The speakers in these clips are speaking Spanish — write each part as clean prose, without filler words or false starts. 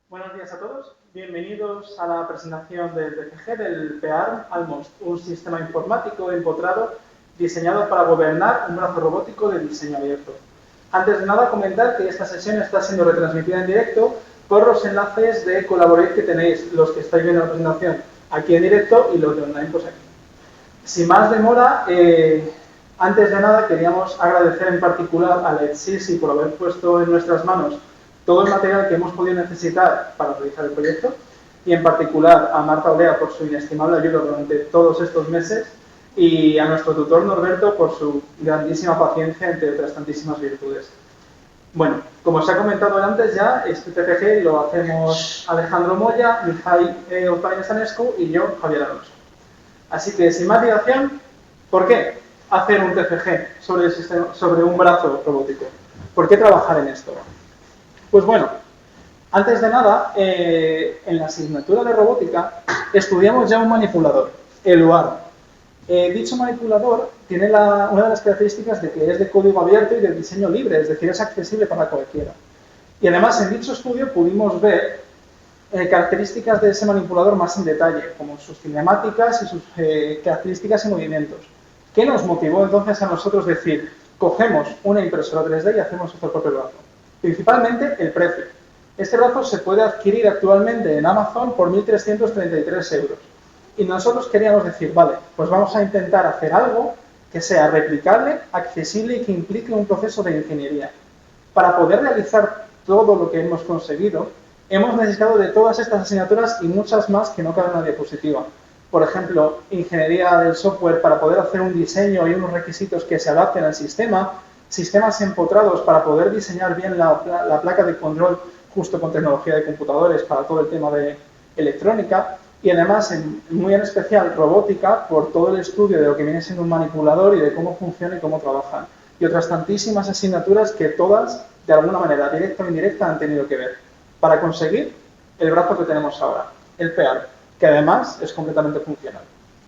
Buenos días a todos. Bienvenidos a la presentación del TCG del PEARM Almost, un sistema informático empotrado diseñado para gobernar un brazo robótico de diseño abierto. Antes de nada, comentar que esta sesión está siendo retransmitida en directo por los enlaces de Collaborate que tenéis, los que estáis viendo la presentación aquí en directo y los de online pues aquí. Sin más demora, antes de nada queríamos agradecer en particular a LEDSISI por haber puesto en nuestras manos todo el material que hemos podido necesitar para realizar el proyecto y en particular a Marta Olea por su inestimable ayuda durante todos estos meses y a nuestro tutor Norberto por su grandísima paciencia, entre otras tantísimas virtudes. Bueno, como os he comentado antes ya, este TPG lo hacemos Alejandro Moya, Mihai Otañez-Anescu y yo, Javier Alonso. Así que, sin más dilación, ¿por qué hacer un TCG sobre un brazo robótico? ¿Por qué trabajar en esto? Pues bueno, antes de nada, en la asignatura de robótica estudiamos ya un manipulador, el UARM. Dicho manipulador tiene una de las características de que es de código abierto y de diseño libre, es decir, es accesible para cualquiera. Y además, en dicho estudio pudimos ver características de ese manipulador más en detalle, como sus cinemáticas y sus características y movimientos. ¿Qué nos motivó entonces a nosotros decir, cogemos una impresora 3D y hacemos nuestro propio brazo? Principalmente el precio. Este brazo se puede adquirir actualmente en Amazon por 1.333 euros. Y nosotros queríamos decir, vale, pues vamos a intentar hacer algo que sea replicable, accesible y que implique un proceso de ingeniería. Para poder realizar todo lo que hemos conseguido, hemos necesitado de todas estas asignaturas y muchas más que no caben en la diapositiva. Por ejemplo, ingeniería del software para poder hacer un diseño y unos requisitos que se adapten al sistema, sistemas empotrados para poder diseñar bien la placa de control justo con tecnología de computadores para todo el tema de electrónica y además, muy en especial, robótica por todo el estudio de lo que viene siendo un manipulador y de cómo funciona y cómo trabajan. Y otras tantísimas asignaturas que todas, de alguna manera, directa o indirecta, han tenido que ver para conseguir el brazo que tenemos ahora, el PEAR, que además es completamente funcional.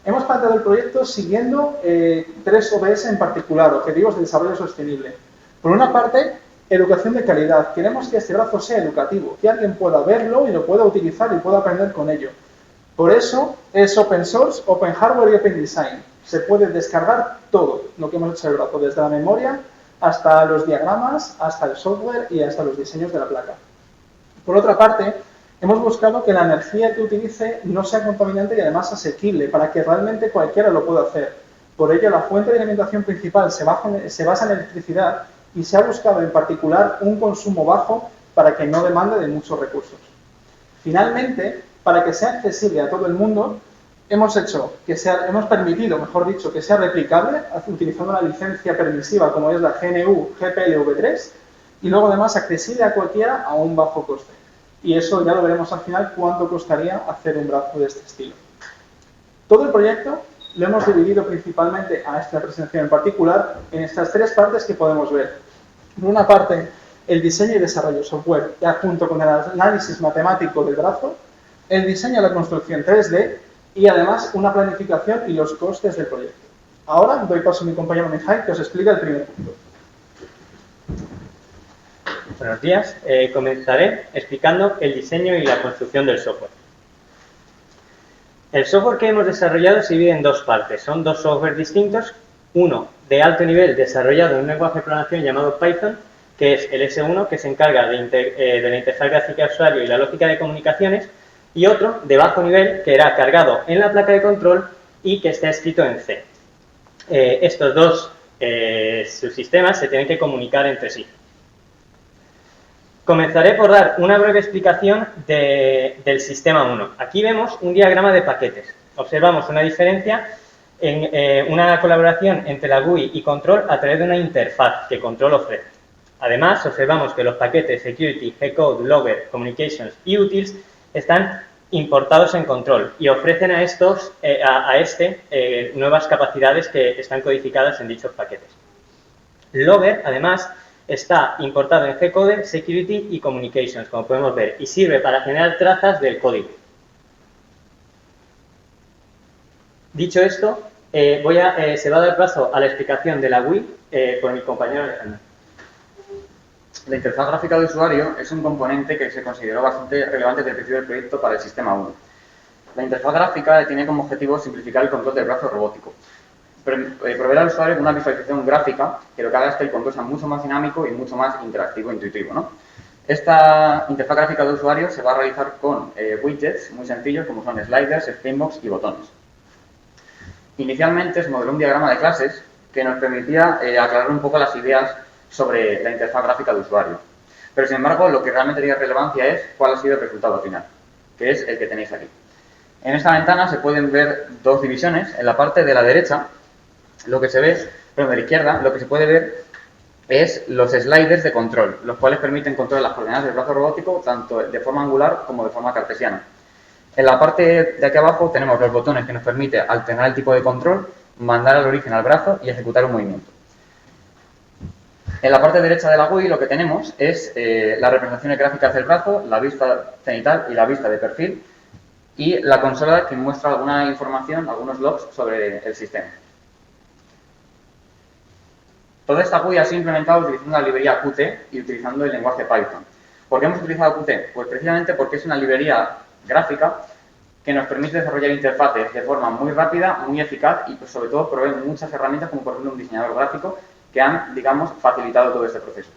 Hemos planteado el proyecto siguiendo 3 OBS en particular, Objetivos de Desarrollo Sostenible. Por una parte, educación de calidad. Queremos que este brazo sea educativo, que alguien pueda verlo y lo pueda utilizar y pueda aprender con ello. Por eso es open source, open hardware y open design. Se puede descargar todo lo que hemos hecho del brazo, desde la memoria hasta los diagramas, hasta el software y hasta los diseños de la placa. Por otra parte, hemos buscado que la energía que utilice no sea contaminante y además asequible, para que realmente cualquiera lo pueda hacer. Por ello, la fuente de alimentación principal se basa en electricidad y se ha buscado en particular un consumo bajo para que no demande de muchos recursos. Finalmente, para que sea accesible a todo el mundo, hemos permitido, mejor dicho, que sea replicable utilizando una licencia permisiva como es la GNU GPLv3 y luego además accesible a cualquiera a un bajo coste. Y eso ya lo veremos al final cuánto costaría hacer un brazo de este estilo. Todo el proyecto lo hemos dividido principalmente a esta presentación en particular en estas 3 partes que podemos ver. Por una parte, el diseño y desarrollo software, ya junto con el análisis matemático del brazo, el diseño y la construcción 3D y además una planificación y los costes del proyecto. Ahora doy paso a mi compañero Mihai que os explica el primer punto. Buenos días. Comenzaré explicando el diseño y la construcción del software. El software que hemos desarrollado se divide en 2 partes. Son 2 softwares distintos. Uno de alto nivel desarrollado en un lenguaje de programación llamado Python, que es el S1, que se encarga de la interfaz gráfica de usuario y la lógica de comunicaciones, y otro de bajo nivel que era cargado en la placa de control y que está escrito en C. Estos 2 subsistemas se tienen que comunicar entre sí. Comenzaré por dar una breve explicación del sistema 1. Aquí vemos un diagrama de paquetes. Observamos una diferencia en una colaboración entre la GUI y Control a través de una interfaz que Control ofrece. Además, observamos que los paquetes Security, G-Code, Logger, Communications y Utils están importados en Control y ofrecen a este nuevas capacidades que están codificadas en dichos paquetes. Logger, además, está importado en G-Code, Security y Communications, como podemos ver, y sirve para generar trazas del código. Dicho esto, se va a dar paso a la explicación de la GUI por mi compañero Alejandro. La interfaz gráfica de usuario es un componente que se consideró bastante relevante desde el principio del proyecto para el sistema 1. La interfaz gráfica tiene como objetivo simplificar el control del brazo robótico, proveer al usuario una visualización gráfica que lo que haga es que el control sea mucho más dinámico y mucho más interactivo e intuitivo, ¿no? Esta interfaz gráfica de usuario se va a realizar con widgets muy sencillos como son sliders, streambox y botones. Inicialmente se modeló un diagrama de clases que nos permitía aclarar un poco las ideas sobre la interfaz gráfica de usuario. Pero, sin embargo, lo que realmente tiene relevancia es cuál ha sido el resultado final, que es el que tenéis aquí. En esta ventana se pueden ver dos divisiones. En la parte de la derecha, lo que se ve, pero de la izquierda, lo que se puede ver es los sliders de control, los cuales permiten controlar las coordenadas del brazo robótico tanto de forma angular como de forma cartesiana. En la parte de aquí abajo tenemos los botones que nos permite alternar el tipo de control, mandar al origen al brazo y ejecutar un movimiento. En la parte derecha de la GUI lo que tenemos es las representaciones gráficas del brazo, la vista cenital y la vista de perfil, y la consola que muestra alguna información, algunos logs sobre el sistema. Toda esta GUI ha sido implementada utilizando la librería Qt y utilizando el lenguaje Python. ¿Por qué hemos utilizado Qt? Pues precisamente porque es una librería gráfica que nos permite desarrollar interfaces de forma muy rápida, muy eficaz y pues, sobre todo provee muchas herramientas como por ejemplo un diseñador gráfico que han, digamos, facilitado todo este proceso.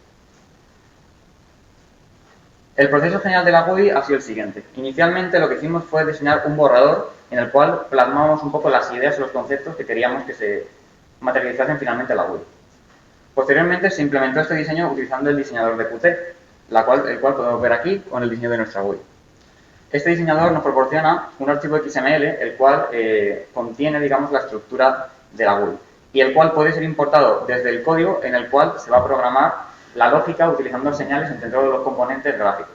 El proceso general de la GUI ha sido el siguiente. Inicialmente lo que hicimos fue diseñar un borrador en el cual plasmamos un poco las ideas y los conceptos que queríamos que se materializasen finalmente en la GUI. Posteriormente se implementó este diseño utilizando el diseñador de Qt, el cual podemos ver aquí con el diseño de nuestra GUI. Este diseñador nos proporciona un archivo XML, el cual contiene, digamos, la estructura de la GUI y el cual puede ser importado desde el código en el cual se va a programar la lógica utilizando señales entre todos los componentes gráficos.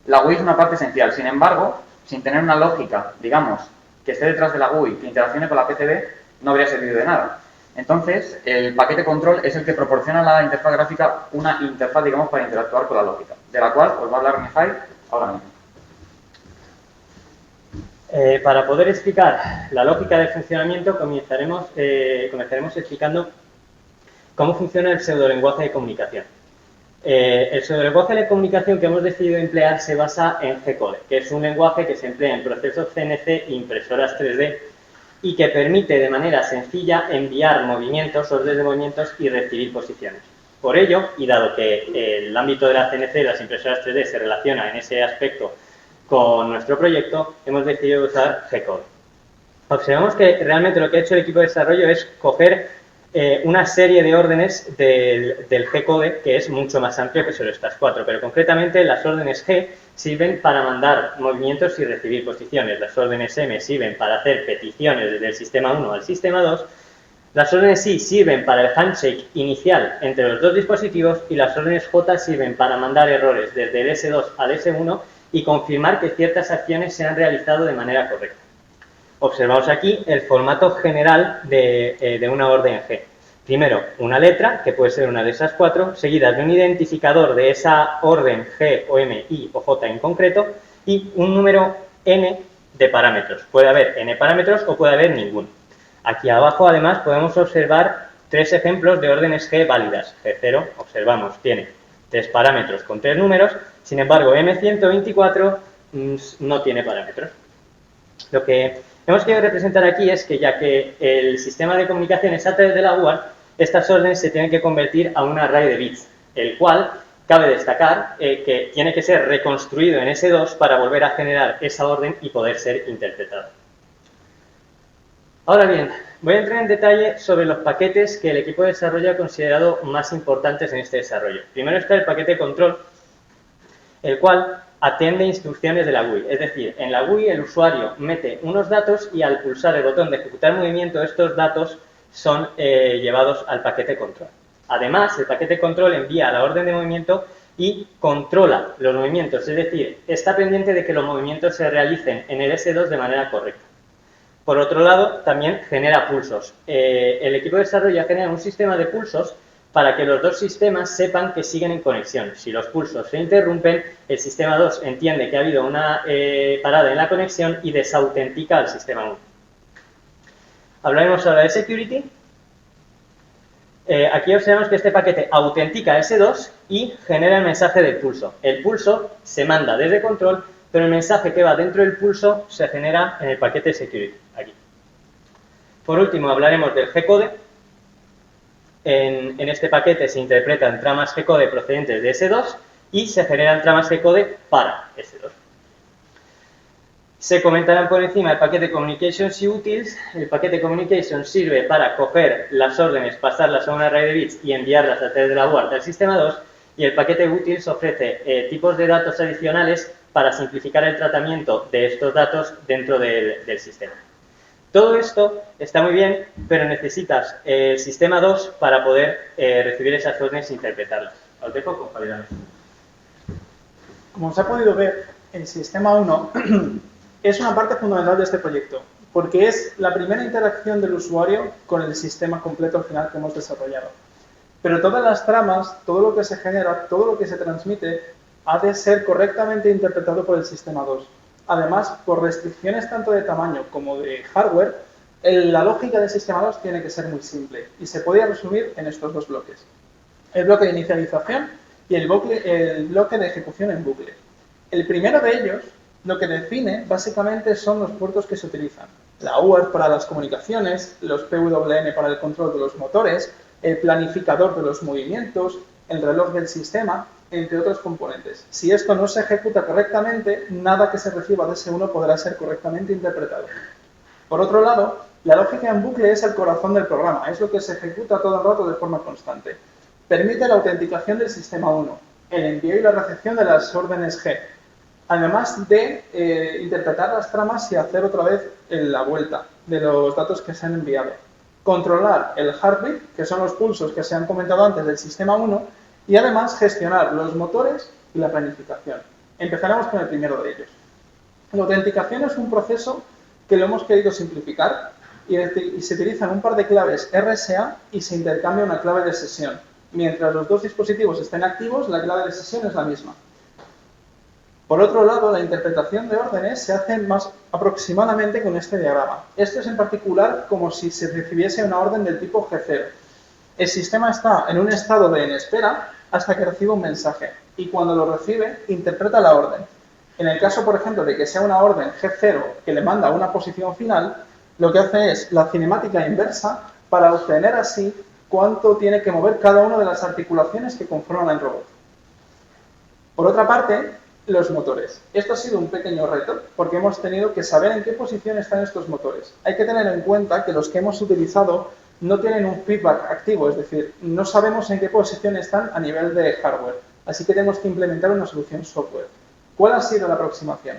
La GUI es una parte esencial, sin embargo, sin tener una lógica, digamos, que esté detrás de la GUI, que interaccione con la PCB, no habría servido de nada. Entonces, el paquete control es el que proporciona a la interfaz gráfica una interfaz, digamos, para interactuar con la lógica, de la cual os va a hablar Mijail ahora mismo. Para poder explicar la lógica de funcionamiento, comenzaremos explicando cómo funciona el pseudolenguaje de comunicación. El pseudolenguaje de comunicación que hemos decidido emplear se basa en G-code, que es un lenguaje que se emplea en procesos CNC e impresoras 3D y que permite de manera sencilla enviar movimientos, órdenes de movimientos y recibir posiciones. Por ello, y dado que el ámbito de la CNC y las impresoras 3D se relaciona en ese aspecto con nuestro proyecto, hemos decidido usar G-code. Observamos que realmente lo que ha hecho el equipo de desarrollo es coger una serie de órdenes del G-code que es mucho más amplio que solo estas cuatro, pero concretamente las órdenes G sirven para mandar movimientos y recibir posiciones, las órdenes M sirven para hacer peticiones desde el sistema 1 al sistema 2, las órdenes I sirven para el handshake inicial entre los dos dispositivos y las órdenes J sirven para mandar errores desde el S2 al S1 y confirmar que ciertas acciones se han realizado de manera correcta. Observamos aquí el formato general de una orden G. Primero, una letra, que puede ser una de esas cuatro, seguida de un identificador de esa orden G o M, I o J en concreto, y un número N de parámetros. Puede haber N parámetros o puede haber ninguno. Aquí abajo, además, podemos observar tres ejemplos de órdenes G válidas. G0, observamos, tiene 3 parámetros con 3 números, sin embargo, M124 no tiene parámetros. Lo que hemos querido representar aquí es que ya que el sistema de comunicación es a través de la UART, estas órdenes se tienen que convertir a un array de bits, el cual cabe destacar que tiene que ser reconstruido en S2 para volver a generar esa orden y poder ser interpretado. Ahora bien, voy a entrar en detalle sobre los paquetes que el equipo de desarrollo ha considerado más importantes en este desarrollo. Primero está el paquete control, el cual atiende instrucciones de la GUI. Es decir, en la GUI el usuario mete unos datos y al pulsar el botón de ejecutar movimiento, estos datos son llevados al paquete control. Además, el paquete control envía la orden de movimiento y controla los movimientos, es decir, está pendiente de que los movimientos se realicen en el S2 de manera correcta. Por otro lado, también genera pulsos. El equipo de desarrollo genera un sistema de pulsos para que los dos sistemas sepan que siguen en conexión. Si los pulsos se interrumpen, el sistema 2 entiende que ha habido una parada en la conexión y desautentica al sistema 1. Hablaremos ahora de security. Aquí observamos que este paquete autentica a S2 y genera el mensaje del pulso. El pulso se manda desde control, pero el mensaje que va dentro del pulso se genera en el paquete security, aquí. Por último, hablaremos del G-code. En este paquete se interpretan tramas G-code procedentes de S2 y se generan tramas G-code para S2. Se comentarán por encima el paquete Communications y Utils. El paquete Communications sirve para coger las órdenes, pasarlas a un array de bits y enviarlas a través de la UART al sistema 2. Y el paquete Utils ofrece tipos de datos adicionales para simplificar el tratamiento de estos datos dentro del sistema. Todo esto está muy bien, pero necesitas el sistema 2 para poder recibir esas órdenes e interpretarlas. Os dejo con Javier. Como se ha podido ver, el sistema 1 es una parte fundamental de este proyecto, porque es la primera interacción del usuario con el sistema completo al final que hemos desarrollado. Pero todas las tramas, todo lo que se genera, todo lo que se transmite, ha de ser correctamente interpretado por el sistema 2. Además, por restricciones tanto de tamaño como de hardware, la lógica del sistema 2 tiene que ser muy simple y se podría resumir en estos dos bloques. El bloque de inicialización y el bloque de ejecución en bucle. El primero de ellos lo que define básicamente son los puertos que se utilizan. La UART para las comunicaciones, los PWM para el control de los motores, el planificador de los movimientos, el reloj del sistema, entre otros componentes. Si esto no se ejecuta correctamente, nada que se reciba de S1 podrá ser correctamente interpretado. Por otro lado, la lógica en bucle es el corazón del programa, es lo que se ejecuta todo el rato de forma constante. Permite la autenticación del sistema 1, el envío y la recepción de las órdenes G, además de interpretar las tramas y hacer otra vez la vuelta de los datos que se han enviado. Controlar el heartbeat, que son los pulsos que se han comentado antes del sistema 1, y además gestionar los motores y la planificación. Empezaremos con el primero de ellos. La autenticación es un proceso que lo hemos querido simplificar y se utilizan un par de claves RSA y se intercambia una clave de sesión. Mientras los dos dispositivos estén activos, la clave de sesión es la misma. Por otro lado, la interpretación de órdenes se hace más aproximadamente con este diagrama. Esto es en particular como si se recibiese una orden del tipo G0. El sistema está en un estado de en espera hasta que recibe un mensaje y cuando lo recibe, interpreta la orden. En el caso, por ejemplo, de que sea una orden G0 que le manda a una posición final, lo que hace es la cinemática inversa para obtener así cuánto tiene que mover cada una de las articulaciones que conforman el robot. Por otra parte, los motores. Esto ha sido un pequeño reto porque hemos tenido que saber en qué posición están estos motores. Hay que tener en cuenta que los que hemos utilizado no tienen un feedback activo, es decir, no sabemos en qué posición están a nivel de hardware, así que tenemos que implementar una solución software. ¿Cuál ha sido la aproximación?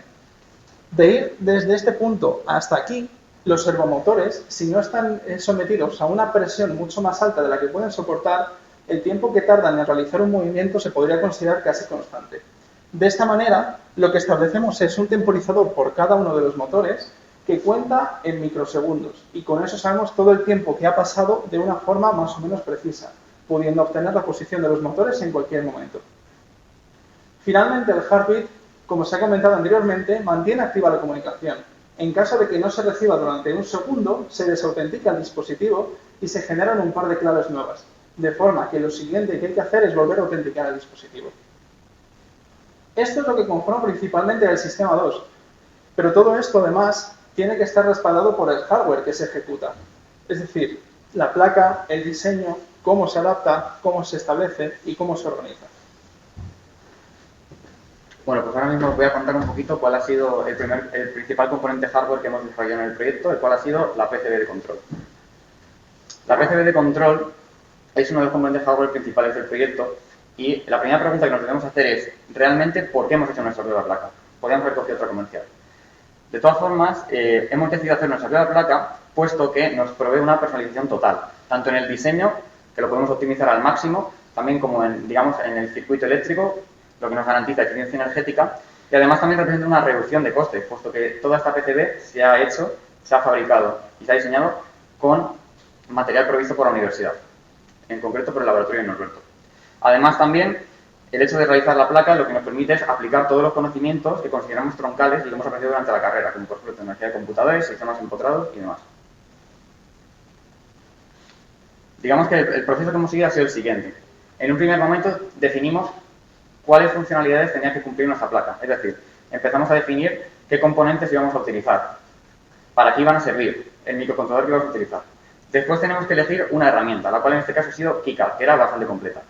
De ir desde este punto hasta aquí, los servomotores, si no están sometidos a una presión mucho más alta de la que pueden soportar, el tiempo que tardan en realizar un movimiento se podría considerar casi constante. De esta manera, lo que establecemos es un temporizador por cada uno de los motores que cuenta en microsegundos y con eso sabemos todo el tiempo que ha pasado de una forma más o menos precisa, pudiendo obtener la posición de los motores en cualquier momento. Finalmente, el heartbeat, como se ha comentado anteriormente, mantiene activa la comunicación. En caso de que no se reciba durante un segundo, se desautentica el dispositivo y se generan un par de claves nuevas, de forma que lo siguiente que hay que hacer es volver a autenticar el dispositivo. Esto es lo que conforma principalmente el sistema 2, pero todo esto además tiene que estar respaldado por el hardware que se ejecuta, es decir, la placa, el diseño, cómo se adapta, cómo se establece y cómo se organiza. Bueno, pues ahora mismo os voy a contar un poquito cuál ha sido el principal componente hardware que hemos desarrollado en el proyecto, el cual ha sido la PCB de control. La PCB de control es uno de los componentes hardware principales del proyecto y la primera pregunta que nos debemos hacer es, ¿realmente por qué hemos hecho nuestra propia placa? Podríamos haber cogido otra comercial. De todas formas, hemos decidido hacer nuestra propia placa puesto que nos provee una personalización total, tanto en el diseño, que lo podemos optimizar al máximo, también como en el circuito eléctrico, lo que nos garantiza eficiencia energética, y además también representa una reducción de costes, puesto que toda esta PCB se ha fabricado y se ha diseñado con material provisto por la universidad, en concreto por el laboratorio de Norberto. Además también, el hecho de realizar la placa lo que nos permite es aplicar todos los conocimientos que consideramos troncales y que hemos aprendido durante la carrera, como por ejemplo tecnología de computadores, sistemas empotrados y demás. Digamos que el proceso que hemos seguido ha sido el siguiente. En un primer momento definimos cuáles funcionalidades tenía que cumplir nuestra placa. Es decir, empezamos a definir qué componentes íbamos a utilizar, para qué iban a servir, el microcontrolador que íbamos a utilizar. Después tenemos que elegir una herramienta, la cual en este caso ha sido KiCad, que era bastante completa.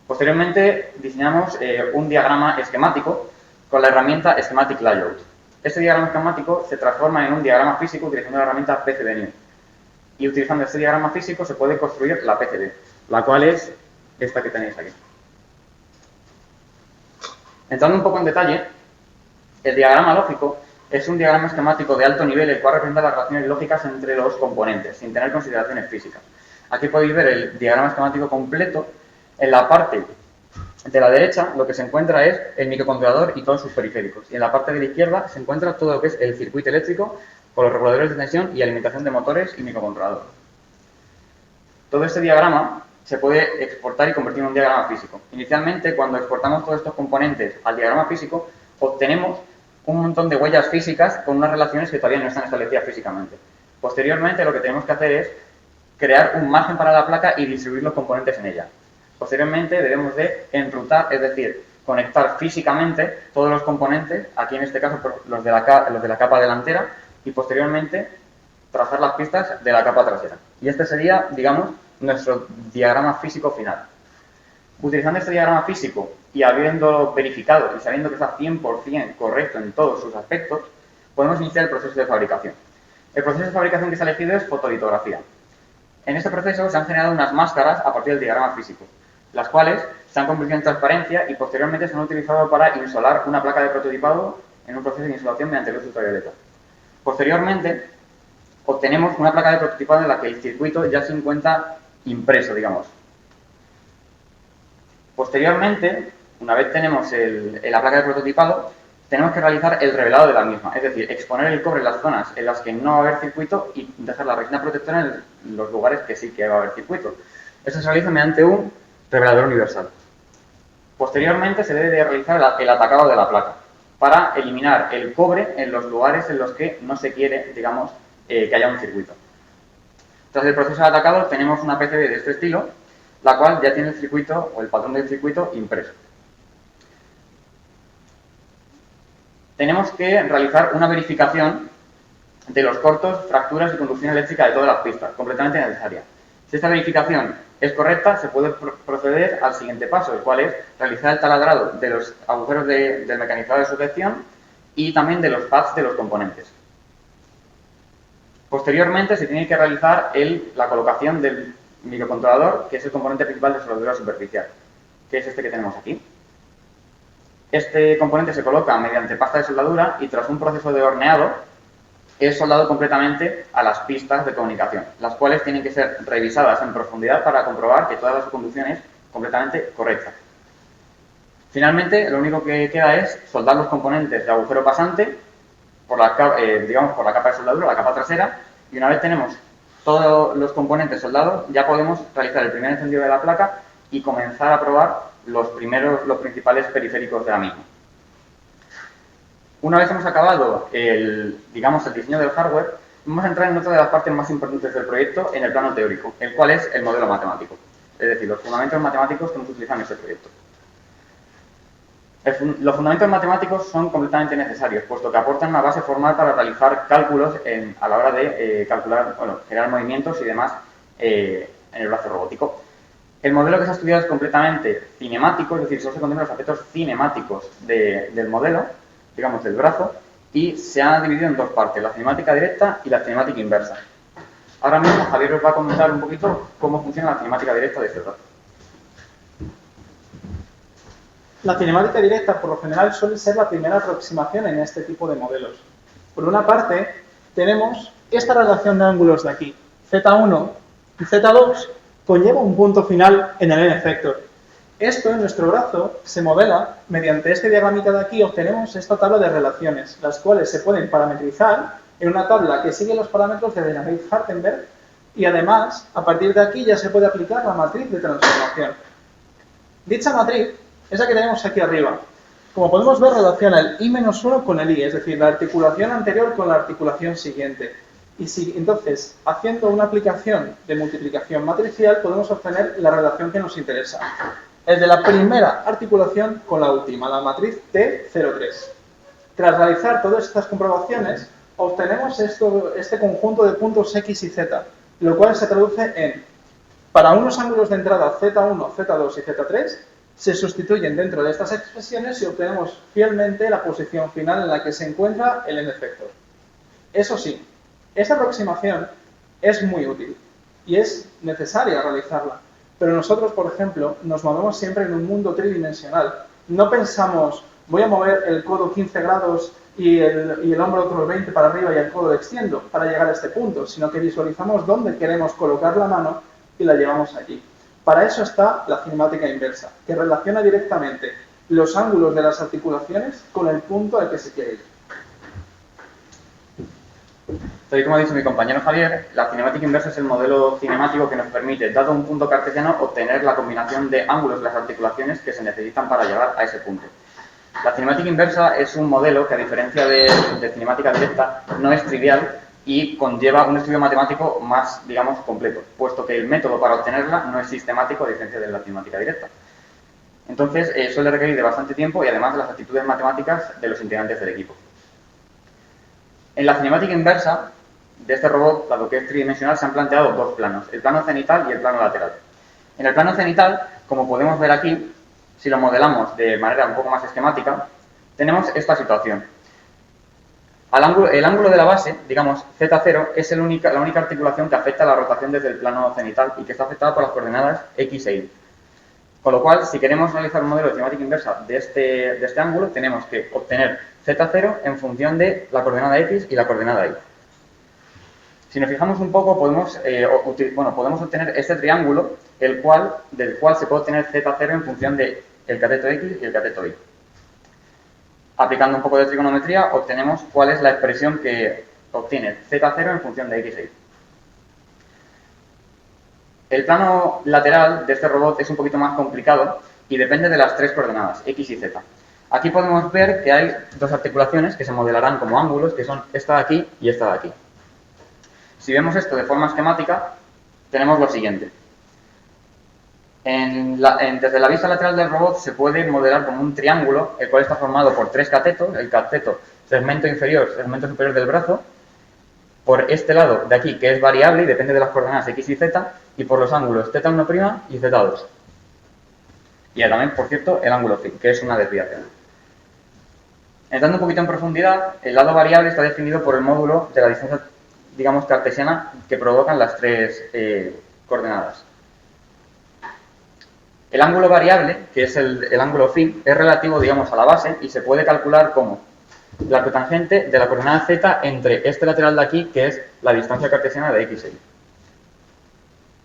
Posteriormente diseñamos un diagrama esquemático con la herramienta Schematic Layout. Este diagrama esquemático se transforma en un diagrama físico utilizando la herramienta PCB-New. Y utilizando este diagrama físico se puede construir la PCB, la cual es esta que tenéis aquí. Entrando un poco en detalle, el diagrama lógico es un diagrama esquemático de alto nivel, el cual representa las relaciones lógicas entre los componentes, sin tener consideraciones físicas. Aquí podéis ver el diagrama esquemático completo. En la parte de la derecha lo que se encuentra es el microcontrolador y todos sus periféricos. Y en la parte de la izquierda se encuentra todo lo que es el circuito eléctrico con los reguladores de tensión y alimentación de motores y microcontrolador. Todo este diagrama se puede exportar y convertir en un diagrama físico. Inicialmente, cuando exportamos todos estos componentes al diagrama físico, obtenemos un montón de huellas físicas con unas relaciones que todavía no están establecidas físicamente. Posteriormente, lo que tenemos que hacer es crear un margen para la placa y distribuir los componentes en ella. Posteriormente, debemos de enrutar, es decir, conectar físicamente todos los componentes, aquí en este caso los de la capa delantera, y posteriormente trazar las pistas de la capa trasera. Y este sería, digamos, nuestro diagrama físico final. Utilizando este diagrama físico y habiendo verificado y sabiendo que está 100% correcto en todos sus aspectos, podemos iniciar el proceso de fabricación. El proceso de fabricación que se ha elegido es fotolitografía. En este proceso se han generado unas máscaras a partir del diagrama físico, las cuales se han convertido en transparencia y posteriormente se han utilizado para insolar una placa de prototipado en un proceso de insolación mediante luz ultravioleta. Posteriormente, obtenemos una placa de prototipado en la que el circuito ya se encuentra impreso, digamos. Posteriormente, una vez tenemos la placa de prototipado, tenemos que realizar el revelado de la misma, es decir, exponer el cobre en las zonas en las que no va a haber circuito y dejar la resina protectora en los lugares que sí que va a haber circuito. Esto se realiza mediante un revelador universal. Posteriormente se debe de realizar el atacado de la placa para eliminar el cobre en los lugares en los que no se quiere, digamos, que haya un circuito. Tras el proceso de atacado tenemos una PCB de este estilo, la cual ya tiene el circuito o el patrón del circuito impreso. Tenemos que realizar una verificación de los cortos, fracturas y conducción eléctrica de todas las pistas, completamente necesaria. Si esta verificación es correcta, se puede proceder al siguiente paso, el cual es realizar el taladrado de los agujeros del mecanizador de sujeción y también de los pads de los componentes. Posteriormente se tiene que realizar la colocación del microcontrolador, que es el componente principal de soldadura superficial, que es este que tenemos aquí. Este componente se coloca mediante pasta de soldadura y tras un proceso de horneado es soldado completamente a las pistas de comunicación, las cuales tienen que ser revisadas en profundidad para comprobar que toda su conducción es completamente correcta. Finalmente, lo único que queda es soldar los componentes de agujero pasante por la capa de soldadura, la capa trasera, y una vez tenemos todos los componentes soldados, ya podemos realizar el primer encendido de la placa y comenzar a probar los principales periféricos de la misma. Una vez hemos acabado el diseño del hardware, vamos a entrar en otra de las partes más importantes del proyecto en el plano teórico, el cual es el modelo matemático, es decir, los fundamentos matemáticos que hemos utilizado en este proyecto. Los fundamentos matemáticos son completamente necesarios, puesto que aportan una base formal para realizar cálculos a la hora de generar movimientos y demás en el brazo robótico. El modelo que se ha estudiado es completamente cinemático, es decir, solo se contemplan los aspectos cinemáticos del modelo, digamos, del brazo, y se ha dividido en dos partes, la cinemática directa y la cinemática inversa. Ahora mismo Javier os va a comentar un poquito cómo funciona la cinemática directa de este brazo. La cinemática directa, por lo general, suele ser la primera aproximación en este tipo de modelos. Por una parte, tenemos esta relación de ángulos de aquí. Z1 y Z2 conlleva un punto final en el n-effector. Esto, en nuestro brazo, se modela mediante este diagramita de aquí. Obtenemos esta tabla de relaciones, las cuales se pueden parametrizar en una tabla que sigue los parámetros de Dynamite-Hartenberg y, además, a partir de aquí ya se puede aplicar la matriz de transformación. Dicha matriz es la que tenemos aquí arriba. Como podemos ver, relaciona el I-1 con el I, es decir, la articulación anterior con la articulación siguiente. Y si entonces, haciendo una aplicación de multiplicación matricial, podemos obtener la relación que nos interesa. El de la primera articulación con la última, la matriz T03. Tras realizar todas estas comprobaciones, obtenemos este conjunto de puntos X y Z, lo cual se traduce en, para unos ángulos de entrada Z1, Z2 y Z3, se sustituyen dentro de estas expresiones y obtenemos fielmente la posición final en la que se encuentra el n-vector. Eso sí, esta aproximación es muy útil y es necesaria realizarla, pero nosotros, por ejemplo, nos movemos siempre en un mundo tridimensional. No pensamos, voy a mover el codo 15 grados y el hombro otros 20 para arriba y el codo lo extiendo para llegar a este punto, sino que visualizamos dónde queremos colocar la mano y la llevamos allí. Para eso está la cinemática inversa, que relaciona directamente los ángulos de las articulaciones con el punto al que se quiere ir. Tal y como ha dicho mi compañero Javier, la cinemática inversa es el modelo cinemático que nos permite, dado un punto cartesiano, obtener la combinación de ángulos de las articulaciones que se necesitan para llegar a ese punto. La cinemática inversa es un modelo que, a diferencia de cinemática directa, no es trivial y conlleva un estudio matemático más, digamos, completo, puesto que el método para obtenerla no es sistemático, a diferencia de la cinemática directa. Entonces, suele requerir de bastante tiempo y además de las actitudes matemáticas de los integrantes del equipo. En la cinemática inversa de este robot, dado que es tridimensional, se han planteado dos planos, el plano cenital y el plano lateral. En el plano cenital, como podemos ver aquí, si lo modelamos de manera un poco más esquemática, tenemos esta situación. El ángulo de la base, digamos Z0, es la única articulación que afecta a la rotación desde el plano cenital y que está afectada por las coordenadas X e Y. Con lo cual, si queremos realizar un modelo de cinemática inversa de este ángulo, tenemos que obtener Z0 en función de la coordenada X y la coordenada Y. Si nos fijamos un poco, podemos obtener este triángulo, del cual se puede obtener Z0 en función del cateto X y el cateto Y. Aplicando un poco de trigonometría, obtenemos cuál es la expresión que obtiene Z0 en función de X e Y. El plano lateral de este robot es un poquito más complicado y depende de las tres coordenadas, X y Z. Aquí podemos ver que hay dos articulaciones que se modelarán como ángulos, que son esta de aquí y esta de aquí. Si vemos esto de forma esquemática, tenemos lo siguiente. Desde la vista lateral del robot se puede modelar como un triángulo, el cual está formado por tres catetos, el cateto segmento inferior, segmento superior del brazo, por este lado de aquí, que es variable y depende de las coordenadas X y Z, y por los ángulos Z1' y Z2. Y también, por cierto, el ángulo phi, que es una desviación. Entrando un poquito en profundidad, el lado variable está definido por el módulo de la distancia, digamos, cartesiana que provocan las tres coordenadas. El ángulo variable, que es el ángulo phi, es relativo, digamos, a la base y se puede calcular como la cotangente de la coordenada Z entre este lateral de aquí, que es la distancia cartesiana de X e Y.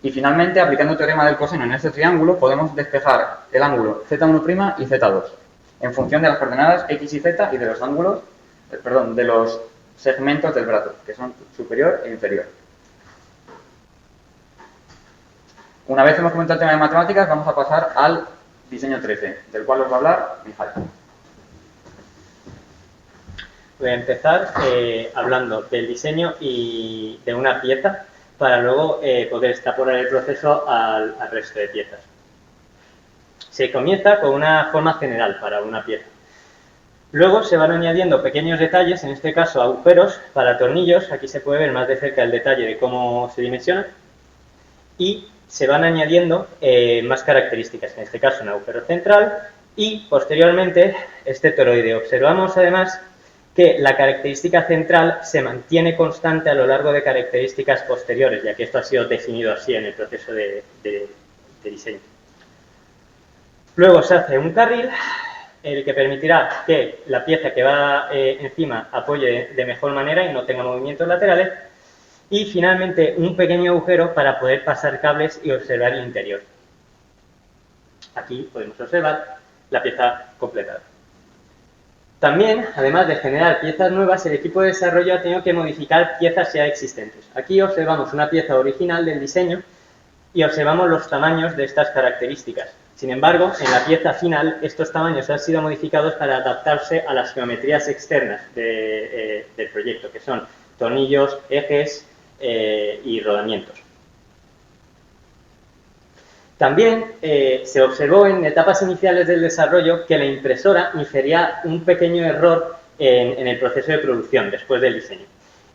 Y finalmente, aplicando el teorema del coseno en este triángulo, podemos despejar el ángulo Z1' y Z2 en función de las coordenadas X y Z y de los ángulos, de los segmentos del brazo, que son superior e inferior. Una vez hemos comentado el tema de matemáticas, vamos a pasar al diseño 13, del cual os va a hablar Mijail. Voy a empezar hablando del diseño y de una pieza para luego poder extrapolar el proceso al resto de piezas. Se comienza con una forma general para una pieza. Luego se van añadiendo pequeños detalles, en este caso agujeros para tornillos, aquí se puede ver más de cerca el detalle de cómo se dimensiona, y se van añadiendo más características, en este caso un agujero central y posteriormente este toroide. Observamos además que la característica central se mantiene constante a lo largo de características posteriores, ya que esto ha sido definido así en el proceso de diseño. Luego se hace un carril, el que permitirá que la pieza que va encima apoye de mejor manera y no tenga movimientos laterales. Y finalmente un pequeño agujero para poder pasar cables y observar el interior. Aquí podemos observar la pieza completada. También, además de generar piezas nuevas, el equipo de desarrollo ha tenido que modificar piezas ya existentes. Aquí observamos una pieza original del diseño y observamos los tamaños de estas características. Sin embargo, en la pieza final, estos tamaños han sido modificados para adaptarse a las geometrías externas del proyecto, que son tornillos, ejes y rodamientos. También se observó en etapas iniciales del desarrollo que la impresora infería un pequeño error en el proceso de producción después del diseño.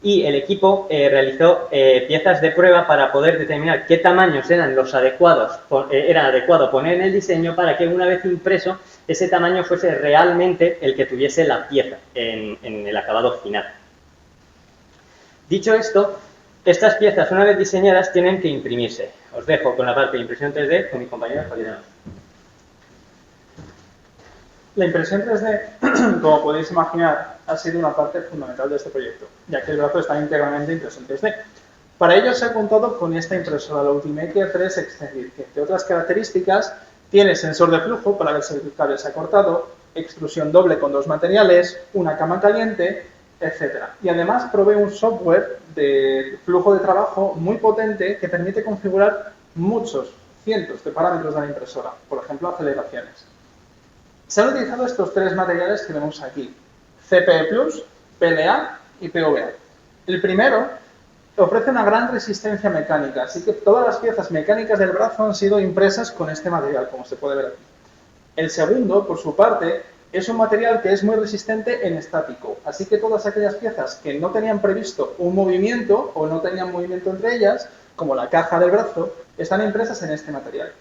Y el equipo realizó piezas de prueba para poder determinar qué tamaños eran los adecuados, era adecuado poner en el diseño para que una vez impreso ese tamaño fuese realmente el que tuviese la pieza en el acabado final. Dicho esto, estas piezas, una vez diseñadas, tienen que imprimirse. Os dejo con la parte de impresión 3D con mi compañero Javier. La impresión 3D, como podéis imaginar, ha sido una parte fundamental de este proyecto, ya que el brazo está íntegramente impreso en 3D. Para ello se ha contado con esta impresora, la Ultimaker 3 Extended, que entre otras características tiene sensor de flujo para ver si el cable se ha cortado, extrusión doble con 2 materiales, una cama caliente, etc. Y además provee un software de flujo de trabajo muy potente que permite configurar muchos, cientos de parámetros de la impresora, por ejemplo, aceleraciones. Se han utilizado estos 3 materiales que vemos aquí, CPE+, PLA y PVA. El primero ofrece una gran resistencia mecánica, así que todas las piezas mecánicas del brazo han sido impresas con este material, como se puede ver aquí. El segundo, por su parte, es un material que es muy resistente en estático, así que todas aquellas piezas que no tenían previsto un movimiento o no tenían movimiento entre ellas, como la caja del brazo, están impresas en este material.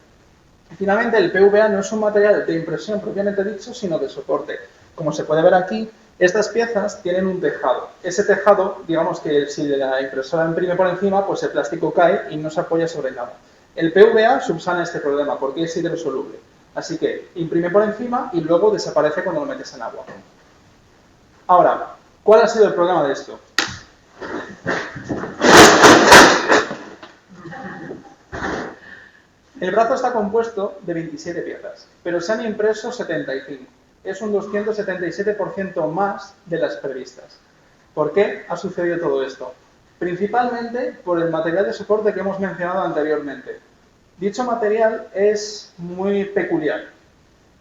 Y finalmente, el PVA no es un material de impresión propiamente dicho, sino de soporte. Como se puede ver aquí, estas piezas tienen un tejado. Ese tejado, digamos que si la impresora imprime por encima, pues el plástico cae y no se apoya sobre nada. El PVA subsana este problema porque es hidrosoluble. Así que imprime por encima y luego desaparece cuando lo metes en agua. Ahora, ¿cuál ha sido el problema de esto? El brazo está compuesto de 27 piezas, pero se han impreso 75. Es un 277% más de las previstas. ¿Por qué ha sucedido todo esto? Principalmente por el material de soporte que hemos mencionado anteriormente. Dicho material es muy peculiar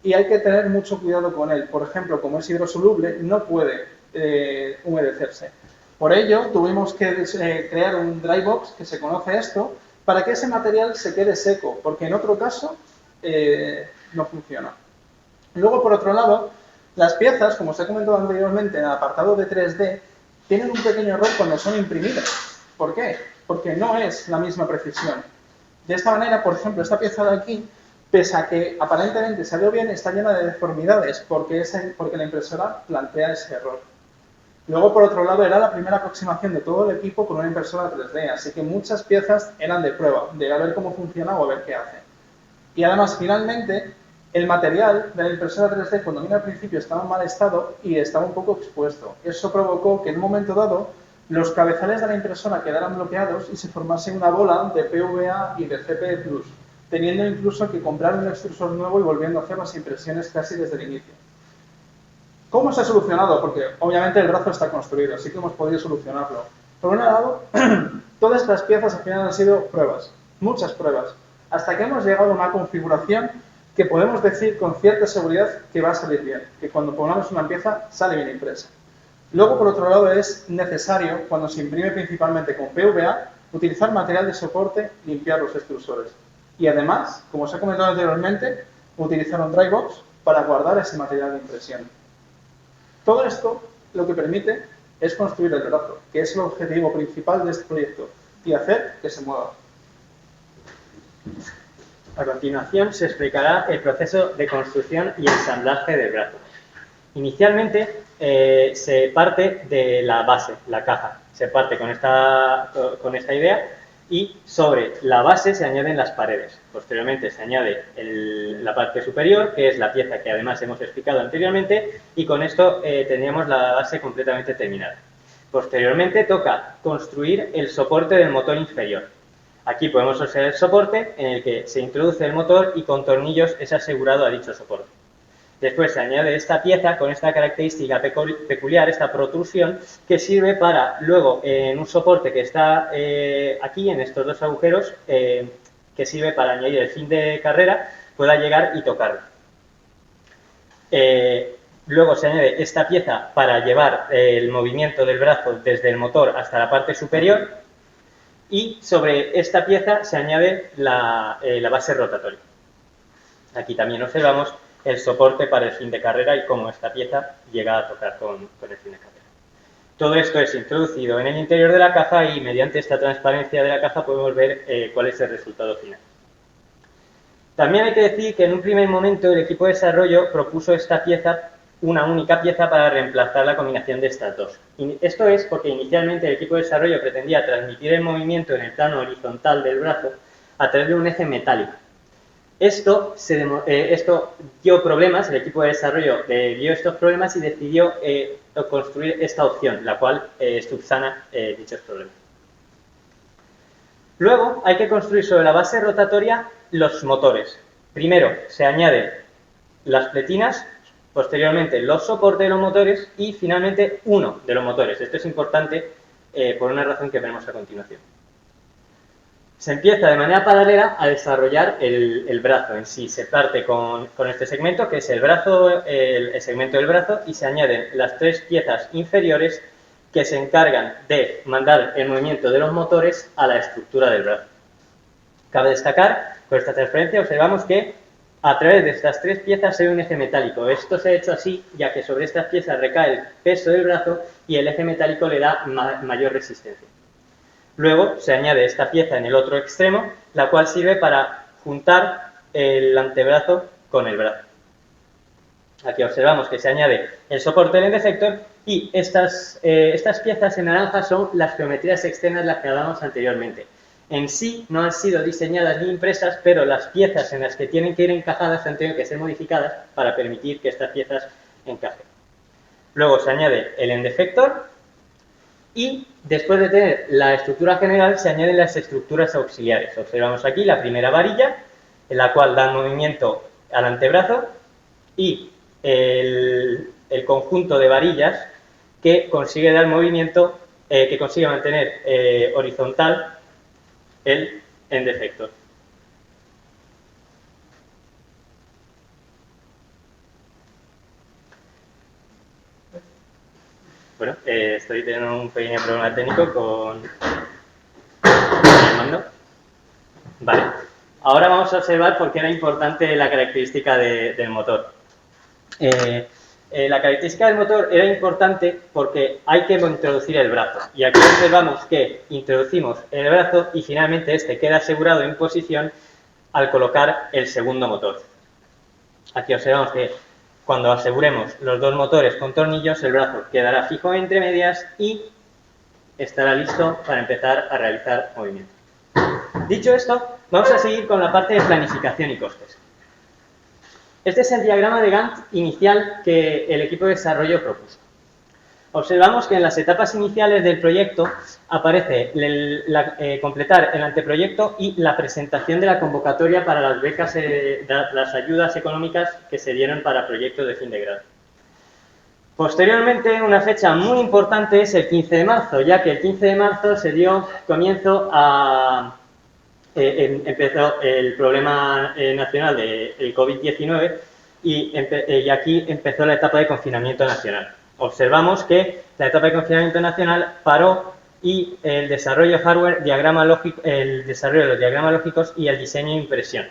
y hay que tener mucho cuidado con él. Por ejemplo, como es hidrosoluble, no puede humedecerse. Por ello, tuvimos que crear un dry box, que se conoce esto, para que ese material se quede seco, porque en otro caso no funciona. Luego, por otro lado, las piezas, como os he comentado anteriormente en el apartado de 3D, tienen un pequeño error cuando son imprimidas. ¿Por qué? Porque no es la misma precisión. De esta manera, por ejemplo, esta pieza de aquí, pese a que aparentemente salió bien, está llena de deformidades porque la impresora plantea ese error. Luego, por otro lado, era la primera aproximación de todo el equipo con una impresora 3D, así que muchas piezas eran de prueba, de a ver cómo funciona o a ver qué hace. Y además, finalmente, el material de la impresora 3D, cuando vino al principio, estaba en mal estado y estaba un poco expuesto. Eso provocó que en un momento dado los cabezales de la impresora quedaran bloqueados y se formase una bola de PVA y de CPE+, teniendo incluso que comprar un extrusor nuevo y volviendo a hacer las impresiones casi desde el inicio. ¿Cómo se ha solucionado? Porque obviamente el brazo está construido, así que hemos podido solucionarlo. Por un lado, todas estas piezas al final han sido pruebas, muchas pruebas, hasta que hemos llegado a una configuración que podemos decir con cierta seguridad que va a salir bien, que cuando pongamos una pieza sale bien impresa. Luego, por otro lado, es necesario, cuando se imprime principalmente con PVA, utilizar material de soporte, limpiar los extrusores. Y además, como os he comentado anteriormente, utilizar un dry box para guardar ese material de impresión. Todo esto lo que permite es construir el brazo, que es el objetivo principal de este proyecto, y hacer que se mueva. A continuación se explicará el proceso de construcción y ensamblaje del brazo. Inicialmente se parte de la base, la caja. Se parte con esta idea y sobre la base se añaden las paredes. Posteriormente se añade la parte superior, que es la pieza que además hemos explicado anteriormente, y con esto tendríamos la base completamente terminada. Posteriormente toca construir el soporte del motor inferior. Aquí podemos observar el soporte en el que se introduce el motor y con tornillos es asegurado a dicho soporte. Después se añade esta pieza con esta característica peculiar, esta protrusión, que sirve para luego en un soporte que está aquí, en estos dos agujeros, que sirve para añadir el fin de carrera, pueda llegar y tocarlo. Luego se añade esta pieza para llevar el movimiento del brazo desde el motor hasta la parte superior y sobre esta pieza se añade la base rotatoria. Aquí también observamos el soporte para el fin de carrera y cómo esta pieza llega a tocar con el fin de carrera. Todo esto es introducido en el interior de la caja y mediante esta transparencia de la caja podemos ver cuál es el resultado final. También hay que decir que en un primer momento el equipo de desarrollo propuso esta pieza, una única pieza, para reemplazar la combinación de estas dos. Esto es porque inicialmente el equipo de desarrollo pretendía transmitir el movimiento en el plano horizontal del brazo a través de un eje metálico. Esto dio problemas, el equipo de desarrollo vio estos problemas y decidió construir esta opción, la cual subsana dichos problemas. Luego hay que construir sobre la base rotatoria los motores. Primero se añaden las pletinas, posteriormente los soportes de los motores y finalmente uno de los motores. Esto es importante por una razón que veremos a continuación. Se empieza de manera paralela a desarrollar el brazo en sí. Se parte con este segmento, que es el brazo, el segmento del brazo, y se añaden las tres piezas inferiores que se encargan de mandar el movimiento de los motores a la estructura del brazo. Cabe destacar, con esta transferencia observamos que a través de estas tres piezas se ve un eje metálico. Esto se ha hecho así, ya que sobre estas piezas recae el peso del brazo y el eje metálico le da mayor resistencia. Luego se añade esta pieza en el otro extremo, la cual sirve para juntar el antebrazo con el brazo. Aquí observamos que se añade el soporte del end-effector y estas piezas en naranja son las geometrías externas de las que hablamos anteriormente. En sí no han sido diseñadas ni impresas, pero las piezas en las que tienen que ir encajadas han tenido que ser modificadas para permitir que estas piezas encajen. Luego se añade el end-effector y después de tener la estructura general se añaden las estructuras auxiliares. Observamos aquí la primera varilla, en la cual da movimiento al antebrazo, y el conjunto de varillas que consigue dar movimiento, que consigue mantener horizontal el end-effector. Bueno, estoy teniendo un pequeño problema técnico con el mando. Vale, ahora vamos a observar por qué era importante la característica del motor. La característica del motor era importante porque hay que introducir el brazo. Y aquí observamos que introducimos el brazo y finalmente este queda asegurado en posición al colocar el segundo motor. Aquí observamos que cuando aseguremos los dos motores con tornillos, el brazo quedará fijo entre medias y estará listo para empezar a realizar movimientos. Dicho esto, vamos a seguir con la parte de planificación y costes. Este es el diagrama de Gantt inicial que el equipo de desarrollo propuso. Observamos que en las etapas iniciales del proyecto aparece completar el anteproyecto y la presentación de la convocatoria para las becas, las ayudas económicas que se dieron para proyectos de fin de grado. Posteriormente, una fecha muy importante es el 15 de marzo, ya que el 15 de marzo se dio comienzo a... empezó el problema nacional del COVID-19 y aquí empezó la etapa de confinamiento nacional. Observamos que la etapa de confinamiento nacional paró y el desarrollo de hardware, el desarrollo de los diagramas lógicos y el diseño e impresión.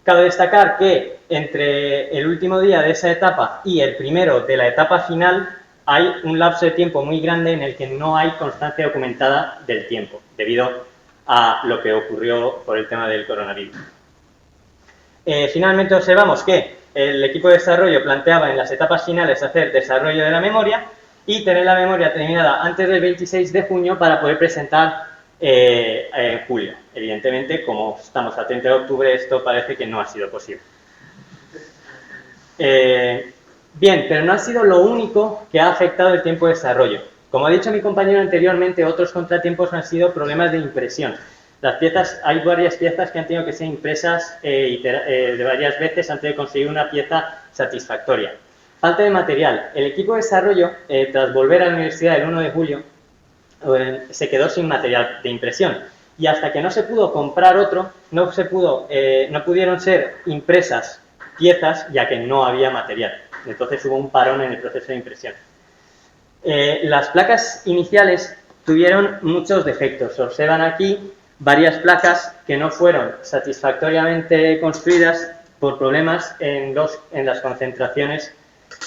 Cabe destacar que entre el último día de esa etapa y el primero de la etapa final hay un lapso de tiempo muy grande en el que no hay constancia documentada del tiempo, debido a lo que ocurrió por el tema del coronavirus. Finalmente observamos que el equipo de desarrollo planteaba en las etapas finales hacer desarrollo de la memoria y tener la memoria terminada antes del 26 de junio para poder presentar en julio. Evidentemente, como estamos a 30 de octubre, esto parece que no ha sido posible. Bien, pero no ha sido lo único que ha afectado el tiempo de desarrollo. Como ha dicho mi compañero anteriormente, otros contratiempos han sido problemas de impresión. Las piezas, hay varias piezas que han tenido que ser impresas de varias veces antes de conseguir una pieza satisfactoria. Falta de material. El equipo de desarrollo, tras volver a la universidad el 1 de julio, se quedó sin material de impresión. Y hasta que no se pudo comprar otro, no pudieron ser impresas piezas, ya que no había material. Entonces hubo un parón en el proceso de impresión. Las placas iniciales tuvieron muchos defectos. Se observan aquí varias placas que no fueron satisfactoriamente construidas por problemas en las concentraciones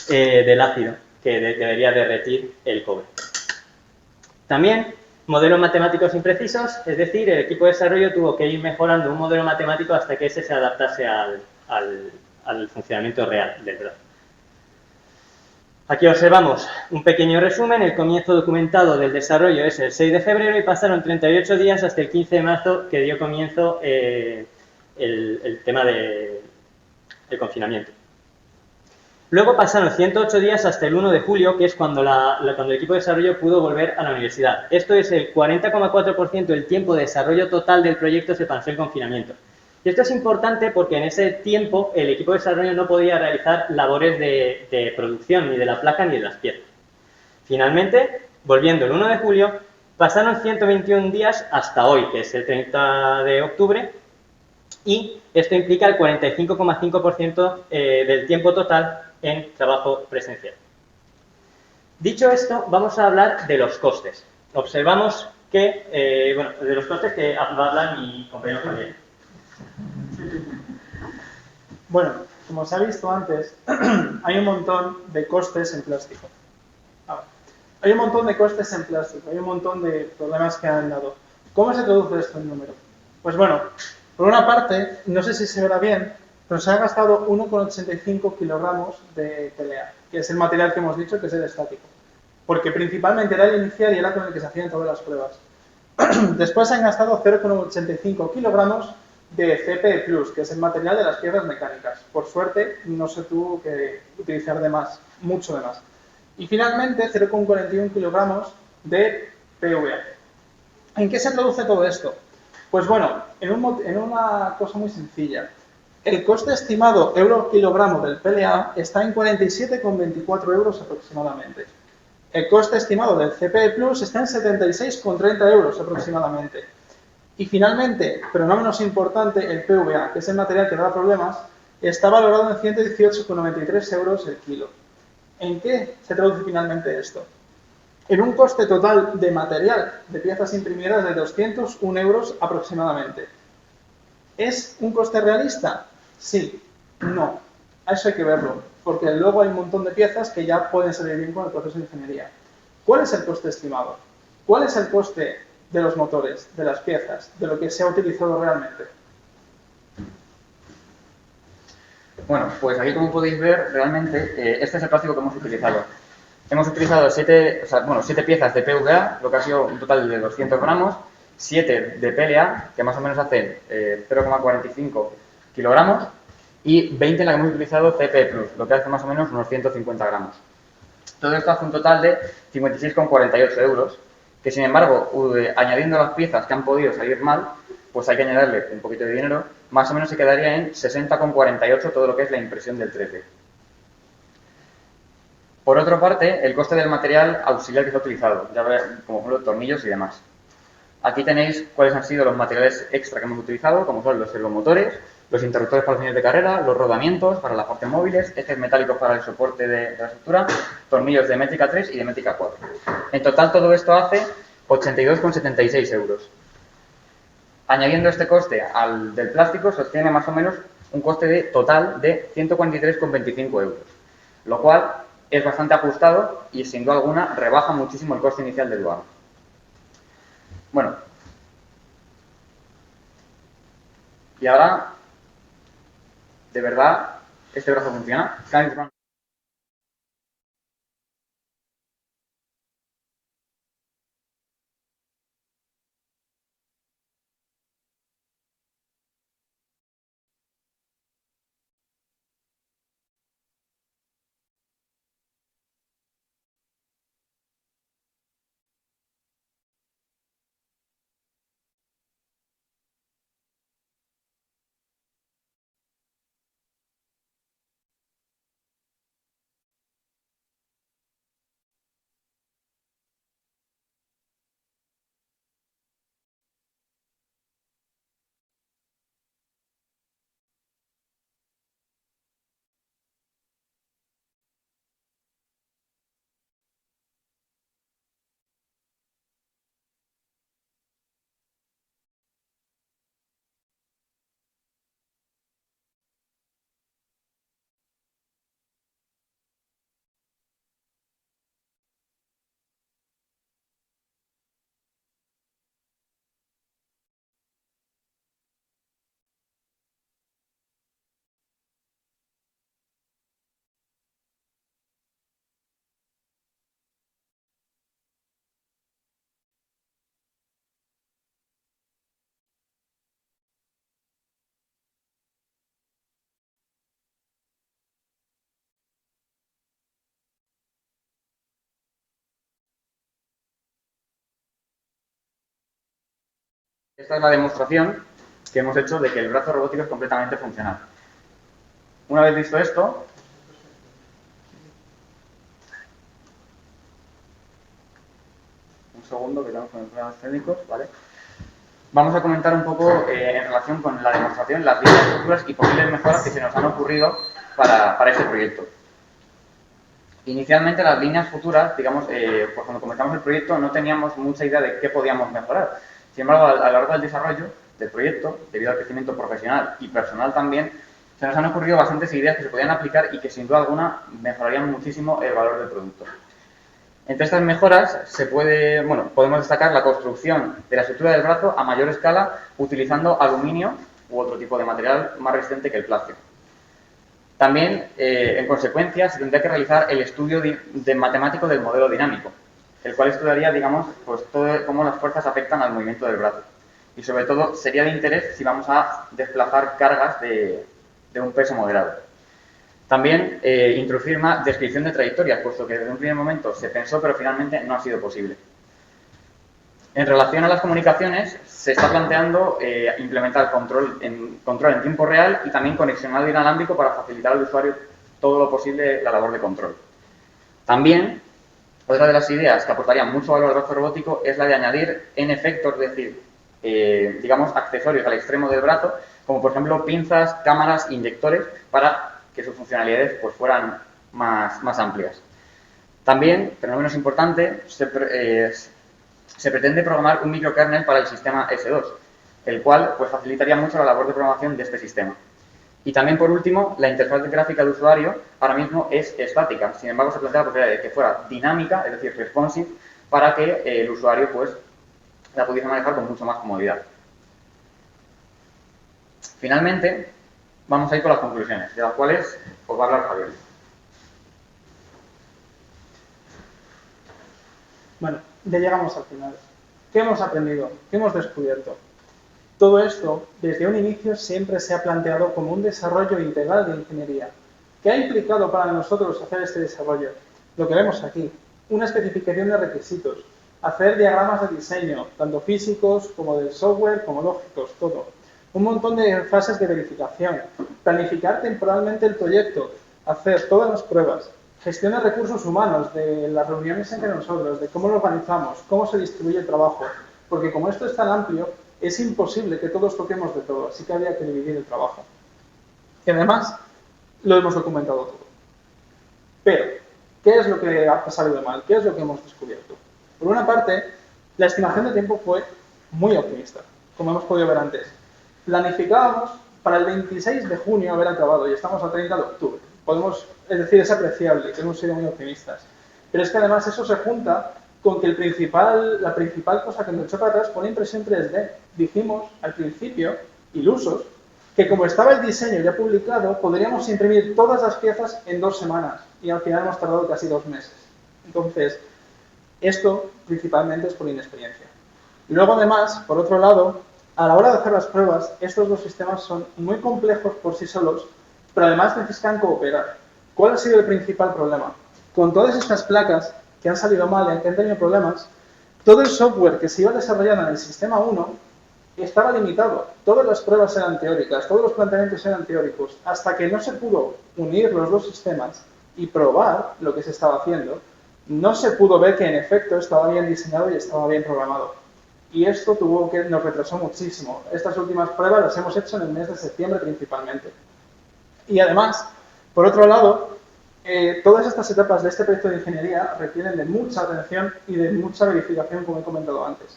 del ácido que debería derretir el cobre. También modelos matemáticos imprecisos, es decir, el equipo de desarrollo tuvo que ir mejorando un modelo matemático hasta que ese se adaptase al funcionamiento real del brazo. Aquí observamos un pequeño resumen. El comienzo documentado del desarrollo es el 6 de febrero y pasaron 38 días hasta el 15 de marzo que dio comienzo el tema del confinamiento. Luego pasaron 108 días hasta el 1 de julio, que es cuando el equipo de desarrollo pudo volver a la universidad. Esto es el 40,4% del tiempo de desarrollo total del proyecto se pasó el confinamiento. Y esto es importante porque en ese tiempo el equipo de desarrollo no podía realizar labores de producción ni de la placa ni de las piezas. Finalmente, volviendo el 1 de julio, pasaron 121 días hasta hoy, que es el 30 de octubre, y esto implica el 45,5% del tiempo total en trabajo presencial. Dicho esto, vamos a hablar de los costes. Observamos que, de los costes que va a hablar mi compañero Javier. Bueno, como se ha visto antes, hay un montón de costes en plástico. Hay un montón de costes en plástico, hay un montón de problemas que han dado. ¿Cómo se traduce esto en número? Pues bueno, por una parte, no sé si se verá bien, pero se ha gastado 1,85 kilogramos de PLA, que es el material que hemos dicho que es el estático. Porque principalmente era el inicial y era con el que se hacían todas las pruebas. Después se han gastado 0,85 kilogramos de CP+, que es el material de las piezas mecánicas. Por suerte, no se tuvo que utilizar de más, mucho de más. Y finalmente, 0,41 kilogramos de PVA. ¿En qué se traduce todo esto? Pues bueno, en una cosa muy sencilla. El coste estimado euro-kilogramo del PLA está en 47,24 euros aproximadamente. El coste estimado del CPE Plus está en 76,30 euros aproximadamente. Y finalmente, pero no menos importante, el PVA, que es el material que da problemas, está valorado en 118,93 euros el kilo. ¿En qué se traduce finalmente esto? En un coste total de material de piezas imprimidas de 201 euros aproximadamente. ¿Es un coste realista? Sí, no. A eso hay que verlo, porque luego hay un montón de piezas que ya pueden salir bien con el proceso de ingeniería. ¿Cuál es el coste estimado? ¿Cuál es el coste de los motores, de las piezas, de lo que se ha utilizado realmente? Bueno, pues aquí como podéis ver, realmente este es el plástico que hemos utilizado. Hemos utilizado 7 piezas de PVA, lo que ha sido un total de 200 gramos, 7 de PLA, que más o menos hacen 0,45 kilogramos, y 20 en la que hemos utilizado CP+, lo que hace más o menos unos 150 gramos. Todo esto hace un total de 56,48 euros, que sin embargo, añadiendo las piezas que han podido salir mal, pues hay que añadirle un poquito de dinero, más o menos se quedaría en 60,48 todo lo que es la impresión del 3D. Por otra parte, el coste del material auxiliar que se ha utilizado, ya veis, como son los tornillos y demás. Aquí tenéis cuáles han sido los materiales extra que hemos utilizado, como son los servomotores, los interruptores para los señales de carrera, los rodamientos para las partes móviles, ejes metálicos para el soporte de la estructura, tornillos de métrica 3 y de métrica 4. En total todo esto hace 82,76 euros. Añadiendo este coste al del plástico, se obtiene más o menos un coste total de 143,25 euros, lo cual es bastante ajustado y sin duda alguna rebaja muchísimo el coste inicial del lugar. Bueno, y ahora, ¿de verdad este brazo funciona? Esta es la demostración que hemos hecho de que el brazo robótico es completamente funcional. Una vez visto esto, un segundo que estamos con los problemas técnicos, ¿vale? Vamos a comentar un poco en relación con la demostración, las líneas futuras y posibles mejoras que se nos han ocurrido para este proyecto. Inicialmente las líneas futuras, digamos, pues cuando comenzamos el proyecto no teníamos mucha idea de qué podíamos mejorar. Sin embargo, a lo largo del desarrollo del proyecto, debido al crecimiento profesional y personal también, se nos han ocurrido bastantes ideas que se podían aplicar y que sin duda alguna mejorarían muchísimo el valor del producto. Entre estas mejoras podemos destacar la construcción de la estructura del brazo a mayor escala utilizando aluminio u otro tipo de material más resistente que el plástico. También, en consecuencia, se tendría que realizar el estudio matemático del modelo dinámico, el cual estudiaría, digamos, pues cómo las fuerzas afectan al movimiento del brazo. Y sobre todo, sería de interés si vamos a desplazar cargas de un peso moderado. También introducir una descripción de trayectorias, puesto que desde un primer momento se pensó, pero finalmente no ha sido posible. En relación a las comunicaciones, se está planteando implementar control en tiempo real y también conexionado inalámbrico para facilitar al usuario todo lo posible la labor de control. También, otra de las ideas que aportaría mucho valor al brazo robótico es la de añadir en efectos, es decir, digamos, accesorios al extremo del brazo, como por ejemplo pinzas, cámaras, inyectores, para que sus funcionalidades pues, fueran más amplias. También, pero no menos importante, se pretende programar un microkernel para el sistema S2, el cual pues, facilitaría mucho la labor de programación de este sistema. Y también, por último, la interfaz gráfica de usuario ahora mismo es estática. Sin embargo, se plantea la posibilidad de que fuera dinámica, es decir, responsive, para que el usuario pues, la pudiese manejar con mucho más comodidad. Finalmente, vamos a ir con las conclusiones, de las cuales os va a hablar Javier. Bueno, ya llegamos al final. ¿Qué hemos aprendido? ¿Qué hemos descubierto? Todo esto, desde un inicio, siempre se ha planteado como un desarrollo integral de ingeniería. ¿Qué ha implicado para nosotros hacer este desarrollo? Lo que vemos aquí, una especificación de requisitos, hacer diagramas de diseño, tanto físicos como del software, como lógicos, todo. Un montón de fases de verificación, planificar temporalmente el proyecto, hacer todas las pruebas, gestión de recursos humanos, de las reuniones entre nosotros, de cómo lo organizamos, cómo se distribuye el trabajo, porque como esto es tan amplio, es imposible que todos toquemos de todo, así que habría que dividir el trabajo. Y además, lo hemos documentado todo. Pero, ¿qué es lo que ha salido mal? ¿Qué es lo que hemos descubierto? Por una parte, la estimación de tiempo fue muy optimista, como hemos podido ver antes. Planificábamos para el 26 de junio haber acabado y estamos a 30 de octubre. Es decir, es apreciable, que hemos sido muy optimistas. Pero es que además eso se junta con que la principal cosa que nos echó para atrás fue la impresión 3D. Dijimos al principio, ilusos, que como estaba el diseño ya publicado, podríamos imprimir todas las piezas en 2 semanas y al final hemos tardado casi 2 meses. Entonces, esto principalmente es por inexperiencia. Luego además, por otro lado, a la hora de hacer las pruebas, estos dos sistemas son muy complejos por sí solos, pero además necesitan cooperar. ¿Cuál ha sido el principal problema? Con todas estas placas que han salido mal y que han tenido problemas, todo el software que se iba desarrollando en el sistema 1 estaba limitado. Todas las pruebas eran teóricas, todos los planteamientos eran teóricos, hasta que no se pudo unir los dos sistemas y probar lo que se estaba haciendo, no se pudo ver que en efecto estaba bien diseñado y estaba bien programado. Y esto nos retrasó muchísimo. Estas últimas pruebas las hemos hecho en el mes de septiembre principalmente. Y además, por otro lado, todas estas etapas de este proyecto de ingeniería requieren de mucha atención y de mucha verificación, como he comentado antes.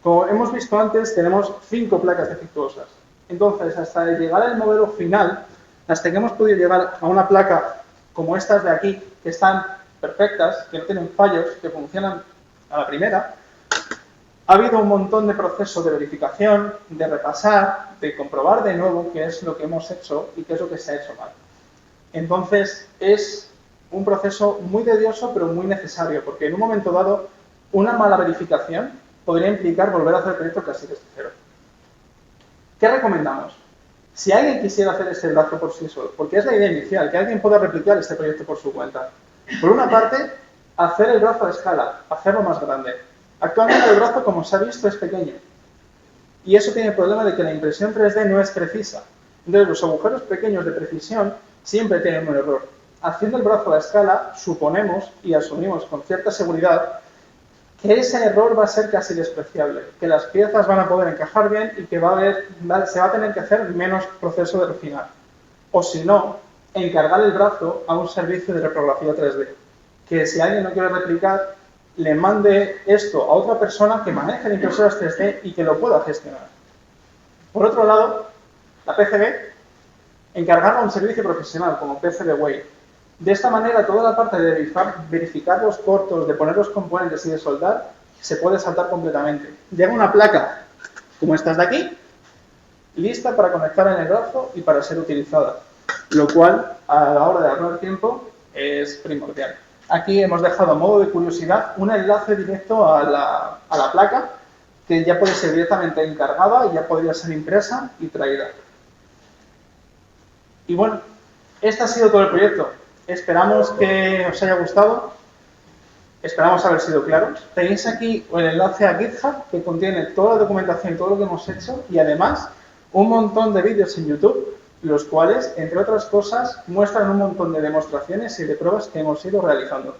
Como hemos visto antes, tenemos 5 placas defectuosas. Entonces, hasta llegar al modelo final, hasta que hemos podido llegar a una placa como estas de aquí, que están perfectas, que no tienen fallos, que funcionan a la primera, ha habido un montón de procesos de verificación, de repasar, de comprobar de nuevo qué es lo que hemos hecho y qué es lo que se ha hecho mal. Entonces, es un proceso muy tedioso, pero muy necesario, porque en un momento dado, una mala verificación podría implicar volver a hacer el proyecto casi desde cero. ¿Qué recomendamos? Si alguien quisiera hacer este brazo por sí solo, porque es la idea inicial, que alguien pueda replicar este proyecto por su cuenta. Por una parte, hacer el brazo a escala, hacerlo más grande. Actualmente el brazo, como se ha visto, es pequeño. Y eso tiene el problema de que la impresión 3D no es precisa. Entonces, los agujeros pequeños de precisión siempre tienen un error. Haciendo el brazo a la escala, suponemos y asumimos con cierta seguridad que ese error va a ser casi despreciable, que las piezas van a poder encajar bien y que se va a tener que hacer menos proceso de refinar. O si no, encargar el brazo a un servicio de reprografía 3D, que si alguien no quiere replicar, le mande esto a otra persona que maneje las impresoras 3D y que lo pueda gestionar. Por otro lado, la PCB encargarla a un servicio profesional como PCBWay. De esta manera, toda la parte de verificar los cortos, de poner los componentes y de soldar, se puede saltar completamente. Llega una placa, como estas de aquí, lista para conectar en el brazo y para ser utilizada, lo cual, a la hora de ahorrar tiempo, es primordial. Aquí hemos dejado a modo de curiosidad un enlace directo a la placa, que ya puede ser directamente encargada y ya podría ser impresa y traída. Y bueno, este ha sido todo el proyecto. Esperamos que os haya gustado. Esperamos haber sido claros. Tenéis aquí el enlace a GitHub, que contiene toda la documentación y todo lo que hemos hecho, y además un montón de vídeos en YouTube, los cuales, entre otras cosas, muestran un montón de demostraciones y de pruebas que hemos ido realizando.